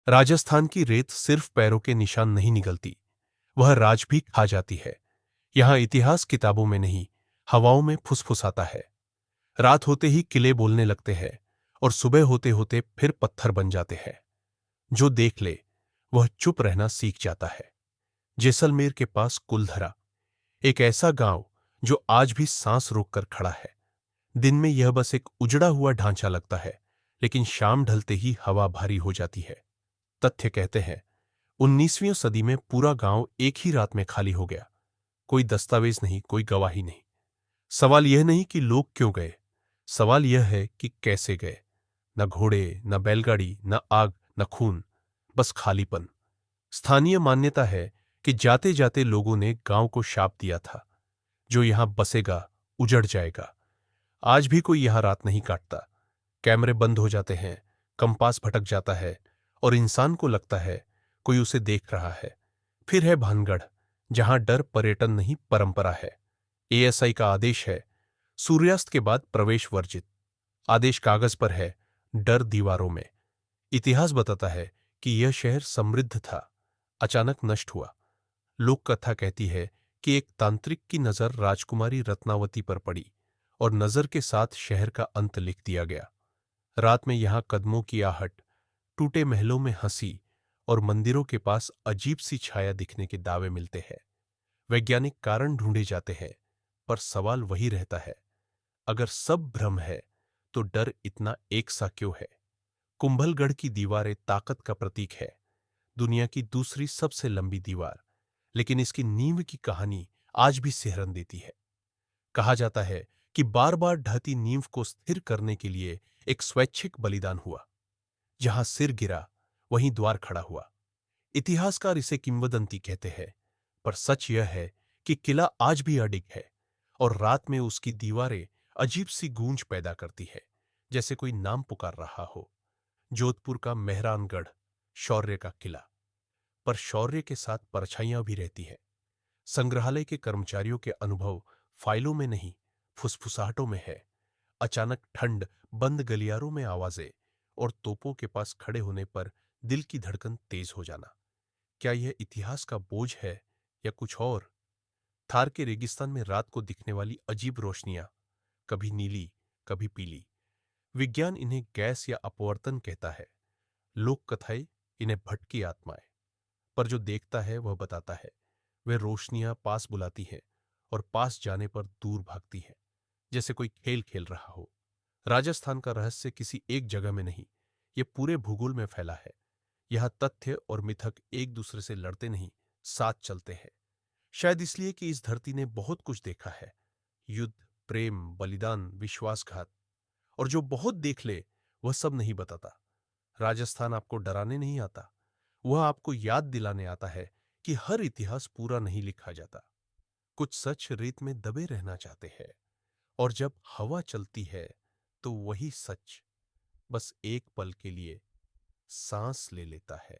राजस्थान की रेत सिर्फ पैरों के निशान नहीं निगलती, वह राज भी खा जाती है। यहां इतिहास किताबों में नहीं, हवाओं में फुसफुसाता है। रात होते ही किले बोलने लगते हैं और सुबह होते होते फिर पत्थर बन जाते हैं। जो देख ले वह चुप रहना सीख जाता है। जैसलमेर के पास कुलधरा, एक ऐसा गांव जो आज भी सांस रोककर खड़ा है। दिन में यह बस एक उजड़ा हुआ ढांचा लगता है, लेकिन शाम ढलते ही हवा भारी हो जाती है। तथ्य कहते हैं 19वीं सदी में पूरा गांव एक ही रात में खाली हो गया। कोई दस्तावेज नहीं, कोई गवाही नहीं। सवाल यह नहीं कि लोग क्यों गए, सवाल यह है कि कैसे गए। न घोड़े, न बैलगाड़ी, न आग, न खून, बस खालीपन। स्थानीय मान्यता है कि जाते जाते लोगों ने गांव को शाप दिया था, जो यहां बसेगा उजड़ जाएगा। आज भी कोई यहां रात नहीं काटता। कैमरे बंद हो जाते हैं, कंपास भटक जाता है और इंसान को लगता है कोई उसे देख रहा है। फिर है भानगढ़, जहां डर पर्यटन नहीं परंपरा है। एएसआई का आदेश है, सूर्यास्त के बाद प्रवेश वर्जित। आदेश कागज पर है, डर दीवारों में। इतिहास बताता है कि यह शहर समृद्ध था, अचानक नष्ट हुआ। लोक कथा कहती है कि एक तांत्रिक की नजर राजकुमारी रत्नावती पर पड़ी और नजर के साथ शहर का अंत लिख दिया गया। रात में यहां कदमों की आहट, टूटे महलों में हंसी और मंदिरों के पास अजीब सी छाया दिखने के दावे मिलते हैं। वैज्ञानिक कारण ढूंढे जाते हैं, पर सवाल वही रहता है, अगर सब भ्रम है तो डर इतना एक सा क्यों है? कुंभलगढ़ की दीवारें ताकत का प्रतीक है, दुनिया की दूसरी सबसे लंबी दीवार, लेकिन इसकी नींव की कहानी आज भी सिहरन देती है। कहा जाता है कि बार बार ढहती नींव को स्थिर करने के लिए एक स्वैच्छिक बलिदान हुआ। जहां सिर गिरा वहीं द्वार खड़ा हुआ। इतिहासकार इसे किंवदंती कहते हैं, पर सच यह है कि किला आज भी अडिग है और रात में उसकी दीवारें अजीब सी गूंज पैदा करती है, जैसे कोई नाम पुकार रहा हो। जोधपुर का मेहरानगढ़, शौर्य का किला, पर शौर्य के साथ परछाइयां भी रहती है। संग्रहालय के कर्मचारियों के अनुभव फाइलों में नहीं, फुसफुसाहटों में है। अचानक ठंड, बंद गलियारों में आवाजें और तोपों के पास खड़े होने पर दिल की धड़कन तेज हो जाना। क्या यह इतिहास का बोझ है या कुछ और? थार के रेगिस्तान में रात को दिखने वाली अजीब रोशनियां, कभी नीली, कभी पीली। विज्ञान इन्हें गैस या अपवर्तन कहता है, लोक कथाएं इन्हें भटकी आत्माएं। पर जो देखता है वह बताता है, वे रोशनियां पास बुलाती हैं और पास जाने पर दूर भागती हैं, जैसे कोई खेल खेल रहा हो। राजस्थान का रहस्य किसी एक जगह में नहीं, यह पूरे भूगोल में फैला है। यहां तथ्य और मिथक एक दूसरे से लड़ते नहीं, साथ चलते हैं। शायद इसलिए कि इस धरती ने बहुत कुछ देखा है, युद्ध, प्रेम, बलिदान, विश्वासघात। और जो बहुत देख ले वह सब नहीं बताता। राजस्थान आपको डराने नहीं आता, वह आपको याद दिलाने आता है कि हर इतिहास पूरा नहीं लिखा जाता। कुछ सच रेत में दबे रहना चाहते हैं, और जब हवा चलती है तो वही सच बस एक पल के लिए सांस ले लेता है।